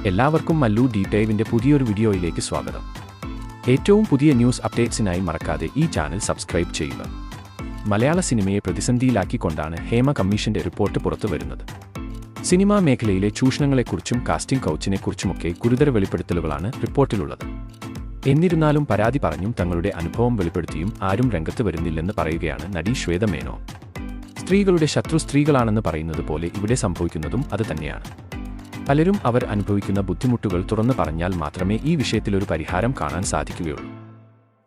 എല്ലാവർക്കും മല്ലു ഡീറ്റെയിലിന്റെ പുതിയൊരു വീഡിയോയിലേക്ക് സ്വാഗതം. ഏറ്റവും പുതിയ ന്യൂസ് അപ്ഡേറ്റ്സിനായി മറക്കാതെ ഈ ചാനൽ സബ്സ്ക്രൈബ് ചെയ്യുക. മലയാള സിനിമയെ പ്രതിസന്ധിയിലാക്കിക്കൊണ്ടാണ് ഹേമ കമ്മീഷന്റെ റിപ്പോർട്ട് പുറത്തുവരുന്നത്. സിനിമാ മേഖലയിലെ ചൂഷണങ്ങളെക്കുറിച്ചും കാസ്റ്റിംഗ് കൗച്ചിനെക്കുറിച്ചുമൊക്കെ ഗുരുതര വെളിപ്പെടുത്തലുകളാണ് റിപ്പോർട്ടിലുള്ളത്. എന്നിരുന്നാലും പരാതി പറഞ്ഞും തങ്ങളുടെ അനുഭവം വെളിപ്പെടുത്തിയും ആരും രംഗത്ത് വരുന്നില്ലെന്ന് പറയുകയാണ് നടി ശ്വേത മേനോൻ. സ്ത്രീകളുടെ ശത്രു സ്ത്രീകളാണെന്ന് പറയുന്നത് പോലെ ഇവിടെ സംഭവിക്കുന്നതും അത് തന്നെയാണ്. പലരും അവർ അനുഭവിക്കുന്ന ബുദ്ധിമുട്ടുകൾ തുറന്നു പറഞ്ഞാൽ മാത്രമേ ഈ വിഷയത്തിലൊരു പരിഹാരം കാണാൻ സാധിക്കുകയുള്ളൂ.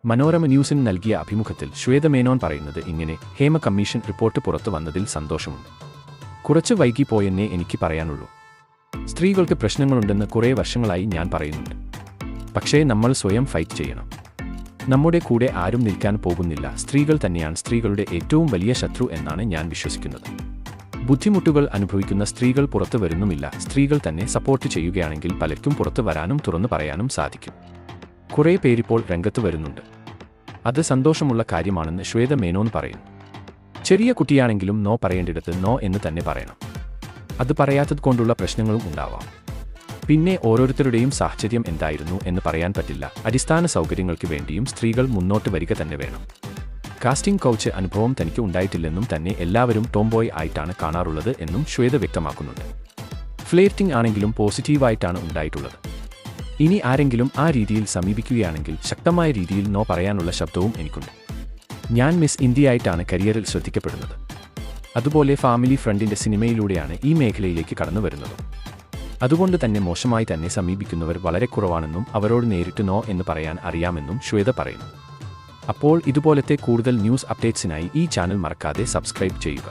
മനോരമ ന്യൂസിന് നൽകിയ അഭിമുഖത്തിൽ ശ്വേത മേനോൻ പറയുന്നത് ഇങ്ങനെ: ഹേമ കമ്മീഷൻ റിപ്പോർട്ട് പുറത്തു വന്നതിൽ സന്തോഷമുണ്ട്. കുറച്ച് വൈകിപ്പോയെന്നേ എനിക്ക് പറയാനുള്ളൂ. സ്ത്രീകൾക്ക് പ്രശ്നങ്ങളുണ്ടെന്ന് കുറേ വർഷങ്ങളായി ഞാൻ പറയുന്നുണ്ട്. പക്ഷേ നമ്മൾ സ്വയം ഫൈറ്റ് ചെയ്യണം. നമ്മുടെ കൂടെ ആരും നിൽക്കാൻ പോകുന്നില്ല. സ്ത്രീകൾ തന്നെയാണ് സ്ത്രീകളുടെ ഏറ്റവും വലിയ ശത്രു എന്നാണ് ഞാൻ വിശ്വസിക്കുന്നത്. ബുദ്ധിമുട്ടുകൾ അനുഭവിക്കുന്ന സ്ത്രീകൾ പുറത്തു വരുന്നുമില്ല. സ്ത്രീകൾ തന്നെ സപ്പോർട്ട് ചെയ്യുകയാണെങ്കിൽ പലർക്കും പുറത്തു വരാനും തുറന്നു പറയാനും സാധിക്കും. കുറേ പേരിപ്പോൾ രംഗത്ത് വരുന്നുണ്ട്. അത് സന്തോഷമുള്ള കാര്യമാണെന്ന് ശ്വേത മേനോൻ പറയുന്നു. ചെറിയ കുട്ടിയാണെങ്കിലും നോ പറയേണ്ടിടത്ത് നോ എന്ന് തന്നെ പറയണം. അത് പറയാത്തത് കൊണ്ടുള്ള പ്രശ്നങ്ങളും ഉണ്ടാവാം. പിന്നെ ഓരോരുത്തരുടെയും സാഹചര്യം എന്തായിരുന്നു എന്ന് പറയാൻ പറ്റില്ല. അടിസ്ഥാന സൗകര്യങ്ങൾക്ക് വേണ്ടിയും സ്ത്രീകൾ മുന്നോട്ട് വരിക തന്നെ വേണം. കാസ്റ്റിംഗ് കൗച്ച് അനുഭവം തനിക്ക് ഉണ്ടായിട്ടില്ലെന്നും തന്നെ എല്ലാവരും ടോംബോയ് ആയിട്ടാണ് കാണാറുള്ളത് എന്നും ശ്വേത വ്യക്തമാക്കുന്നുണ്ട്. ഫ്ലേർട്ടിംഗ് ആണെങ്കിലും പോസിറ്റീവായിട്ടാണ് ഉണ്ടായിട്ടുള്ളത്. ഇനി ആരെങ്കിലും ആ രീതിയിൽ സമീപിക്കുകയാണെങ്കിൽ ശക്തമായ രീതിയിൽ നോ പറയാനുള്ള ശബ്ദവും എനിക്കുണ്ട്. ഞാൻ മിസ് ഇന്ത്യയായിട്ടാണ് കരിയറിൽ ശ്രദ്ധിക്കപ്പെടുന്നത്. അതുപോലെ ഫാമിലി ഫ്രണ്ടിന്റെ സിനിമയിലൂടെയാണ് ഈ മേഖലയിലേക്ക് കടന്നു വരുന്നത്. അതുകൊണ്ട് തന്നെ മോശമായി തന്നെ സമീപിക്കുന്നവർ വളരെ കുറവാണെന്നും അവരോട് നേരിട്ട് നോ എന്ന് പറയാൻ അറിയാമെന്നും ശ്വേത പറയുന്നു. അപ്പോൾ ഇതുപോലത്തെ കൂടുതൽ ന്യൂസ് അപ്ഡേറ്റ്സിനായി ഈ ചാനൽ മറക്കാതെ സബ്സ്ക്രൈബ് ചെയ്യുക.